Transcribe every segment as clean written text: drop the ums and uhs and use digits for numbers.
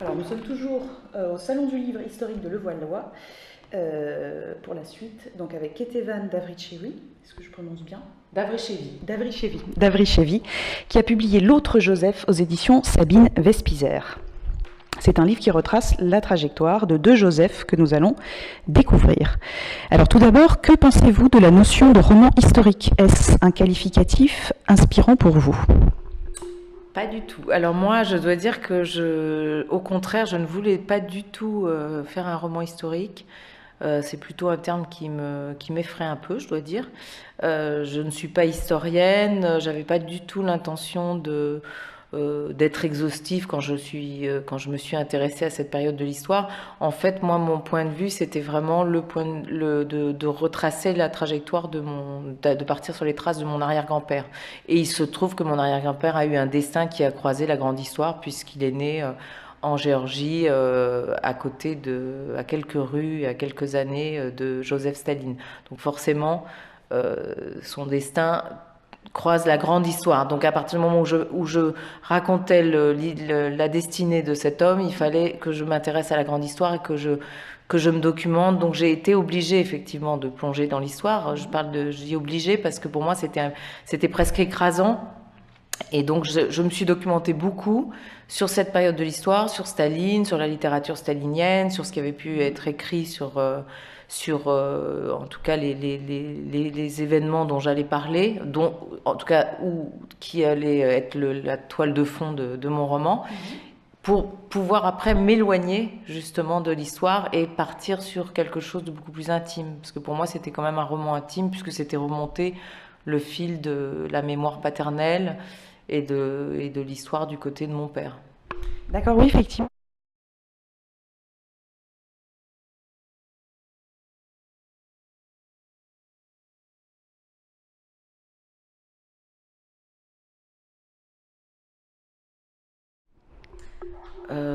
Alors, nous sommes toujours au Salon du livre historique de Levallois pour la suite, donc avec Ketevan Davrichevi, est-ce que je prononce bien? Davrichevi, qui a publié L'autre Joseph aux éditions Sabine Vespizer. C'est un livre qui retrace la trajectoire de deux Joseph que nous allons découvrir. Alors tout d'abord, que pensez-vous de la notion de roman historique? Est-ce un qualificatif inspirant pour vous? Pas du tout. Alors moi, je dois dire que au contraire, je ne voulais pas du tout faire un roman historique. C'est plutôt un terme qui m'effraie un peu, je dois dire. Je ne suis pas historienne, j'avais pas du tout l'intention d'être exhaustive quand je me suis intéressée à cette période de l'histoire. En fait, moi, mon point de vue, c'était vraiment de retracer la trajectoire de partir sur les traces de mon arrière-grand-père. Et il se trouve que mon arrière-grand-père a eu un destin qui a croisé la grande histoire puisqu'il est né en Géorgie, à quelques rues, à quelques années de Joseph Staline. Donc forcément, son destin croise la grande histoire. Donc à partir du moment où je racontais la destinée de cet homme, il fallait que je m'intéresse à la grande histoire et que je me documente. Donc j'ai été obligée effectivement de plonger dans l'histoire. Je dis obligée parce que pour moi c'était presque écrasant. Et donc je me suis documentée beaucoup sur cette période de l'histoire, sur Staline, sur la littérature stalinienne, sur ce qui avait pu être écrit en tout cas les événements dont j'allais parler, dont en tout cas qui allait être la toile de fond de mon roman, pour pouvoir après m'éloigner justement de l'histoire et partir sur quelque chose de beaucoup plus intime. Parce que pour moi c'était quand même un roman intime puisque c'était remonter le fil de la mémoire paternelle et de l'histoire du côté de mon père. D'accord, oui, effectivement.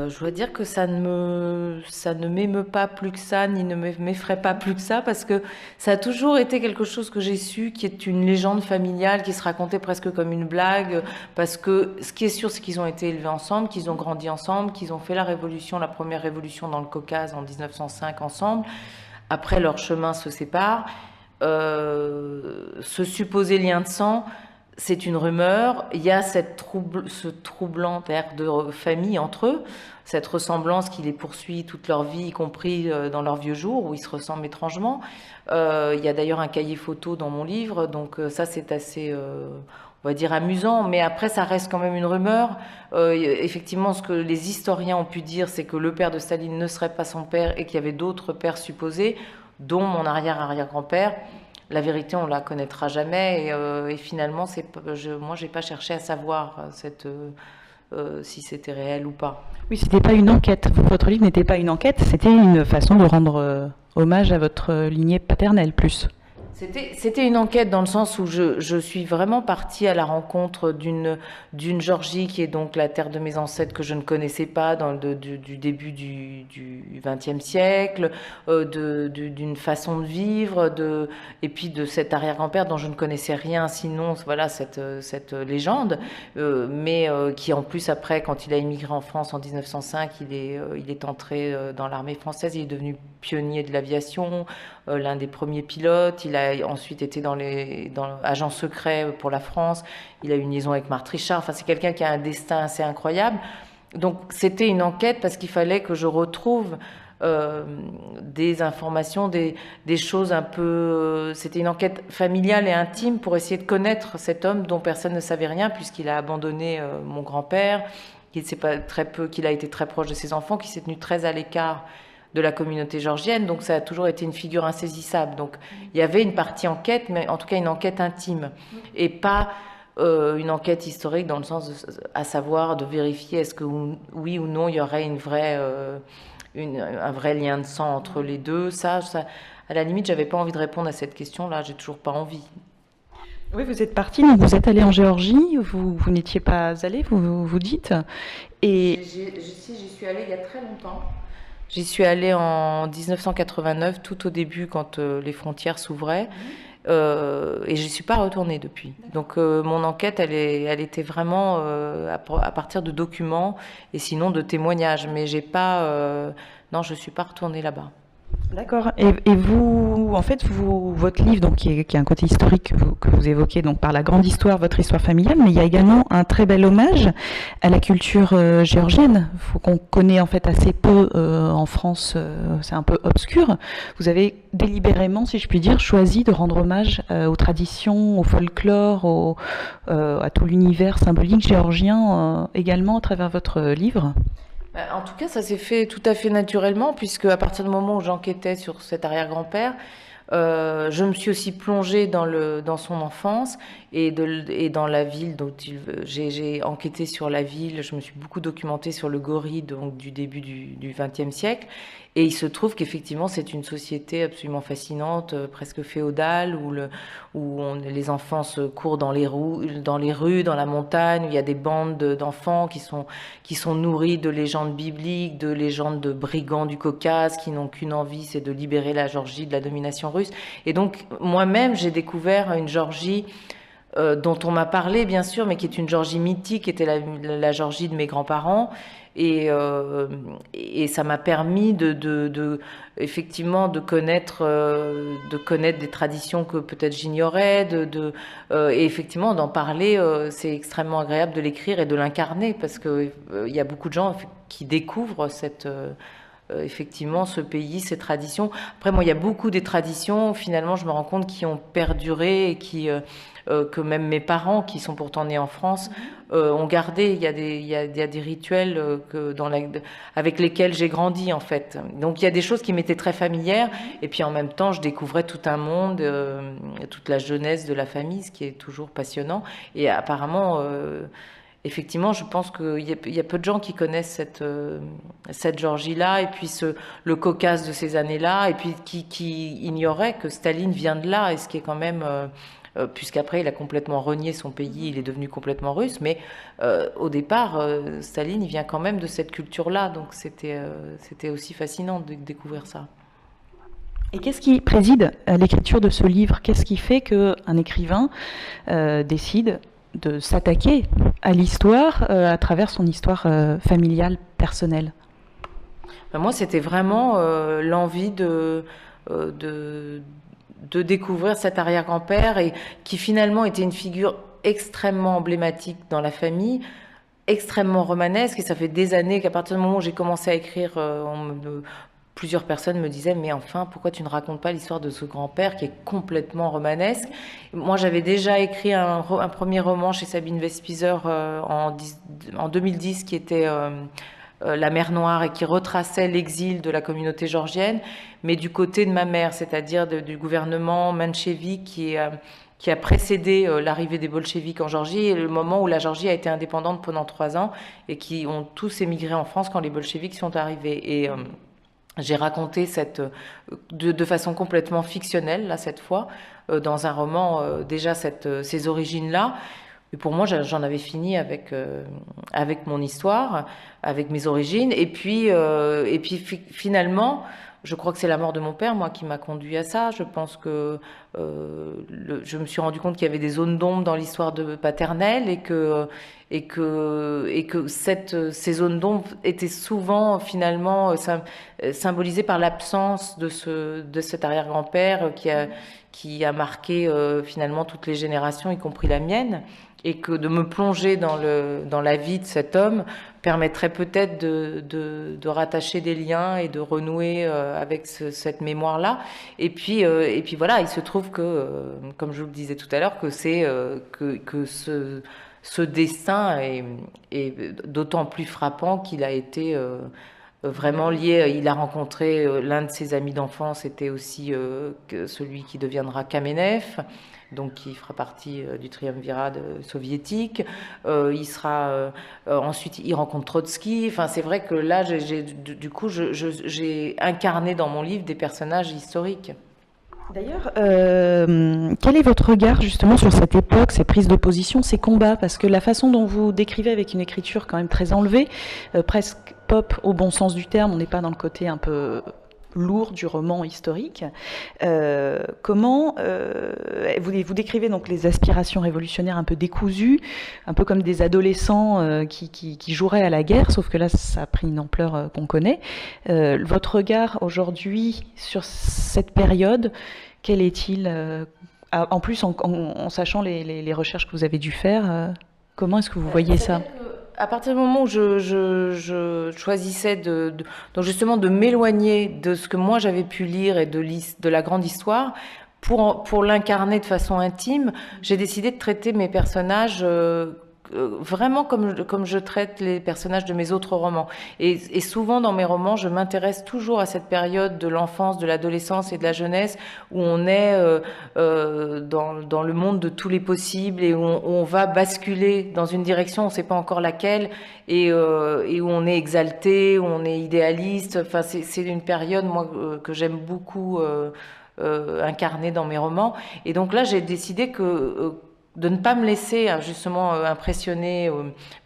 Je dois dire que ça ne m'émeut pas plus que ça, ni ne m'effraie pas plus que ça, parce que ça a toujours été quelque chose que j'ai su, qui est une légende familiale, qui se racontait presque comme une blague, parce que ce qui est sûr, c'est qu'ils ont été élevés ensemble, qu'ils ont grandi ensemble, qu'ils ont fait la première révolution dans le Caucase en 1905 ensemble. Après, leurs chemins se séparent. Ce supposé lien de sang, c'est une rumeur. Il y a ce troublant air de famille entre eux, cette ressemblance qui les poursuit toute leur vie, y compris dans leurs vieux jours, où ils se ressemblent étrangement. Il y a d'ailleurs un cahier photo dans mon livre, donc ça c'est assez, on va dire, amusant, mais après ça reste quand même une rumeur. Effectivement, ce que les historiens ont pu dire, c'est que le père de Staline ne serait pas son père et qu'il y avait d'autres pères supposés, dont mon arrière-arrière-grand-père. La vérité, on la connaîtra jamais, et finalement, moi, j'ai pas cherché à savoir si c'était réel ou pas. Oui, c'était pas une enquête. Votre livre n'était pas une enquête, c'était une façon de rendre hommage à votre lignée paternelle, plus. C'était une enquête dans le sens où je suis vraiment partie à la rencontre d'une Géorgie qui est donc la terre de mes ancêtres que je ne connaissais pas du début du XXe siècle, d'une façon de vivre, et puis de cet arrière-grand-père dont je ne connaissais rien, sinon voilà cette légende, mais qui en plus après, quand il a émigré en France en 1905, il est entré dans l'armée française, il est devenu pionnier de l'aviation, l'un des premiers pilotes. Il a ensuite été agent secret pour la France. Il a eu une liaison avec Marthe Richard. Enfin, c'est quelqu'un qui a un destin assez incroyable. Donc, c'était une enquête parce qu'il fallait que je retrouve des informations, des choses un peu... C'était une enquête familiale et intime pour essayer de connaître cet homme dont personne ne savait rien puisqu'il a abandonné mon grand-père, qu'il a été très proche de ses enfants, qu'il s'est tenu très à l'écart de la communauté géorgienne, donc ça a toujours été une figure insaisissable. Donc il y avait une partie enquête, mais en tout cas une enquête intime, et pas une enquête historique dans le sens à savoir de vérifier est-ce que oui ou non il y aurait un vrai lien de sang entre les deux. Ça, à la limite, j'avais pas envie de répondre à cette question-là, j'ai toujours pas envie. Oui, vous êtes parti, donc vous êtes allé en Géorgie, vous n'étiez pas allé, vous dites. Et J'y suis allée il y a très longtemps. J'y suis allée en 1989, tout au début, quand les frontières s'ouvraient. et j'y suis pas retournée depuis. Donc mon enquête, elle était vraiment à partir de documents et sinon de témoignages. Mais j'ai pas, non, je suis pas retournée là-bas. D'accord. Et vous, en fait, votre livre, donc, qui est un côté historique que vous évoquez, donc par la grande histoire, votre histoire familiale, mais il y a également un très bel hommage à la culture géorgienne, qu'on connaît en fait assez peu en France, c'est un peu obscur. Vous avez délibérément, si je puis dire, choisi de rendre hommage aux traditions, au folklore, à tout l'univers symbolique géorgien également à travers votre livre. En tout cas, ça s'est fait tout à fait naturellement, puisque à partir du moment où j'enquêtais sur cet arrière-grand-père, je me suis aussi plongée dans son enfance et dans la ville dont j'ai enquêté sur la ville. Je me suis beaucoup documentée sur le Gori, donc du début du XXe siècle. Et il se trouve qu'effectivement, c'est une société absolument fascinante, presque féodale, où les enfants se courent dans les rues, dans la montagne, où il y a des bandes d'enfants qui sont nourris de légendes bibliques, de légendes de brigands du Caucase, qui n'ont qu'une envie, c'est de libérer la Géorgie de la domination russe. Et donc, moi-même, j'ai découvert une Géorgie dont on m'a parlé, bien sûr, mais qui est une Géorgie mythique, qui était la Géorgie de mes grands-parents. Et ça m'a permis effectivement de connaître des traditions que peut-être j'ignorais, et effectivement d'en parler. C'est extrêmement agréable de l'écrire et de l'incarner, parce que il y a beaucoup de gens qui découvrent effectivement ce pays, ces traditions. Après, moi, il y a beaucoup des traditions, finalement, je me rends compte, qui ont perduré et que même mes parents, qui sont pourtant nés en France, ont gardé. Il y a des rituels avec lesquels j'ai grandi, en fait. Donc, il y a des choses qui m'étaient très familières. Et puis, en même temps, je découvrais tout un monde, toute la jeunesse de la famille, ce qui est toujours passionnant. Et apparemment... effectivement, je pense qu'il y a peu de gens qui connaissent cette Géorgie-là, et puis le Caucase de ces années-là, et puis qui ignoraient que Staline vient de là, et ce qui est quand même... puisqu'après il a complètement renié son pays, il est devenu complètement russe, mais au départ, Staline, il vient quand même de cette culture-là, donc c'était aussi fascinant de découvrir ça. Et qu'est-ce qui préside à l'écriture de ce livre? Qu'est-ce qui fait qu'un écrivain décide de s'attaquer à l'histoire à travers son histoire familiale, personnelle? Moi, c'était vraiment l'envie de découvrir cet arrière-grand-père, et qui finalement était une figure extrêmement emblématique dans la famille, extrêmement romanesque. Et ça fait des années qu'à partir du moment où j'ai commencé à écrire, plusieurs personnes me disaient, mais enfin, pourquoi tu ne racontes pas l'histoire de ce grand-père qui est complètement romanesque? Moi, j'avais déjà écrit un premier roman chez Sabine Vespizer en 2010, qui était La mer Noire, et qui retraçait l'exil de la communauté géorgienne, mais du côté de ma mère, c'est-à-dire du gouvernement menchevique qui a précédé l'arrivée des bolcheviks en Géorgie, et le moment où la Géorgie a été indépendante pendant 3 ans, et qui ont tous émigré en France quand les bolcheviks sont arrivés. Et j'ai raconté de façon complètement fictionnelle, là, cette fois, dans un roman, déjà ces origines-là. Et pour moi, j'en avais fini avec mon histoire, avec mes origines. Et puis finalement, je crois que c'est la mort de mon père, moi, qui m'a conduit à ça. Je pense que je me suis rendu compte qu'il y avait des zones d'ombre dans l'histoire paternelle, et que ces zones d'ombre étaient souvent finalement symbolisées par l'absence de cet arrière-grand-père qui a marqué finalement toutes les générations, y compris la mienne. Et que de me plonger dans la vie de cet homme permettrait peut-être de rattacher des liens et de renouer avec cette mémoire-là. Et puis voilà, il se trouve que, comme je vous le disais tout à l'heure, que ce destin est d'autant plus frappant qu'il a été vraiment lié. Il a rencontré l'un de ses amis d'enfance, c'était aussi celui qui deviendra Kamenev, donc qui fera partie du triumvirat soviétique. Ensuite, il rencontre Trotsky. Enfin, c'est vrai que là, du coup, j'ai incarné dans mon livre des personnages historiques. D'ailleurs, quel est votre regard justement sur cette époque, ces prises de position, ces combats? Parce que la façon dont vous décrivez, avec une écriture quand même très enlevée, presque pop au bon sens du terme, on n'est pas dans le côté un peu lourd du roman historique. Comment vous décrivez donc les aspirations révolutionnaires un peu décousues, un peu comme des adolescents qui joueraient à la guerre, sauf que là ça a pris une ampleur qu'on connaît. Votre regard aujourd'hui sur cette période, quel est-il en plus en sachant les recherches que vous avez dû faire, comment est-ce que vous voyez ça? À partir du moment où je choisissais donc justement de m'éloigner de ce que moi j'avais pu lire et de la grande histoire, pour l'incarner de façon intime, j'ai décidé de traiter mes personnages vraiment comme je traite les personnages de mes autres romans. Et souvent dans mes romans, je m'intéresse toujours à cette période de l'enfance, de l'adolescence et de la jeunesse où on est dans le monde de tous les possibles et où on va basculer dans une direction, on ne sait pas encore laquelle, et où on est exalté, où on est idéaliste. Enfin, c'est une période, moi, que j'aime beaucoup incarner dans mes romans. Et donc là, j'ai décidé de ne pas me laisser justement impressionner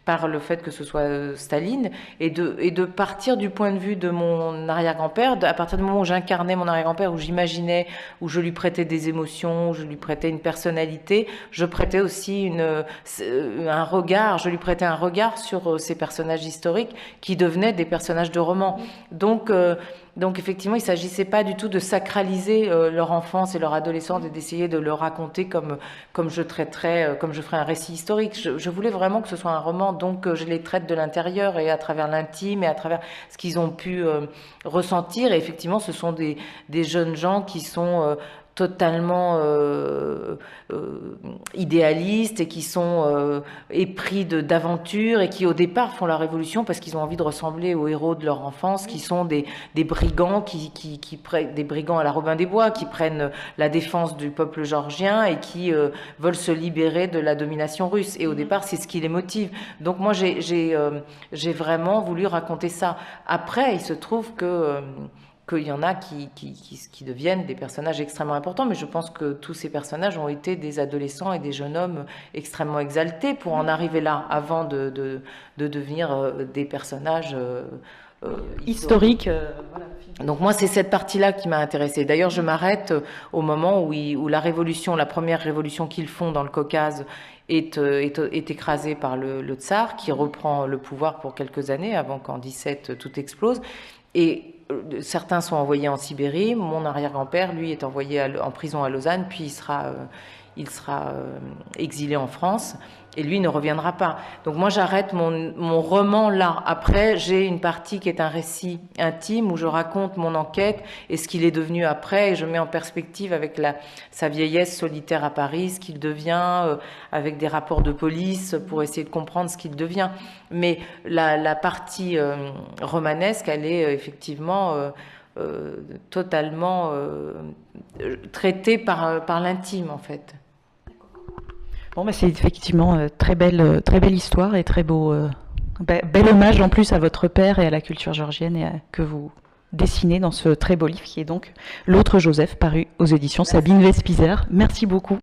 par le fait que ce soit Staline et de partir du point de vue de mon arrière-grand-père, à partir du moment où j'incarnais mon arrière-grand-père, où j'imaginais, où je lui prêtais des émotions, où je lui prêtais une personnalité, je prêtais aussi un regard, je lui prêtais un regard sur ces personnages historiques qui devenaient des personnages de romans. Donc effectivement, il ne s'agissait pas du tout de sacraliser leur enfance et leur adolescence et d'essayer de le raconter comme je traiterais, comme je ferais un récit historique. Je voulais vraiment que ce soit un roman, donc je les traite de l'intérieur et à travers l'intime et à travers ce qu'ils ont pu ressentir. Et effectivement, ce sont des jeunes gens qui sont totalement idéalistes et qui sont épris d'aventure et qui au départ font la révolution parce qu'ils ont envie de ressembler aux héros de leur enfance, qui sont des brigands des brigands à la Robin des Bois, qui prennent la défense du peuple géorgien et qui veulent se libérer de la domination russe. Et au départ, c'est ce qui les motive. Donc moi, j'ai vraiment voulu raconter ça. Après, il se trouve qu'il y en a qui deviennent des personnages extrêmement importants, mais je pense que tous ces personnages ont été des adolescents et des jeunes hommes extrêmement exaltés pour en arriver là, avant de devenir des personnages historiques. Voilà. Donc moi, c'est cette partie-là qui m'a intéressée. D'ailleurs, je m'arrête au moment où la révolution, la première révolution qu'ils font dans le Caucase, est écrasée par le tsar, qui reprend le pouvoir pour quelques années, avant qu'en 17 tout explose. Et certains sont envoyés en Sibérie. Mon arrière-grand-père, lui, est envoyé en prison à Lausanne, puis il sera exilé en France. Et lui ne reviendra pas. Donc moi, j'arrête mon roman là. Après, j'ai une partie qui est un récit intime où je raconte mon enquête et ce qu'il est devenu après. Et je mets en perspective avec sa vieillesse solitaire à Paris, ce qu'il devient, avec des rapports de police pour essayer de comprendre ce qu'il devient. Mais la partie romanesque, elle est effectivement totalement traitée par l'intime, en fait. Bon, bah, c'est effectivement très belle histoire et très bel hommage en plus à votre père et à la culture géorgienne que vous dessinez dans ce très beau livre qui est donc L'autre Joseph, paru aux éditions Sabine Vespizer. Merci beaucoup.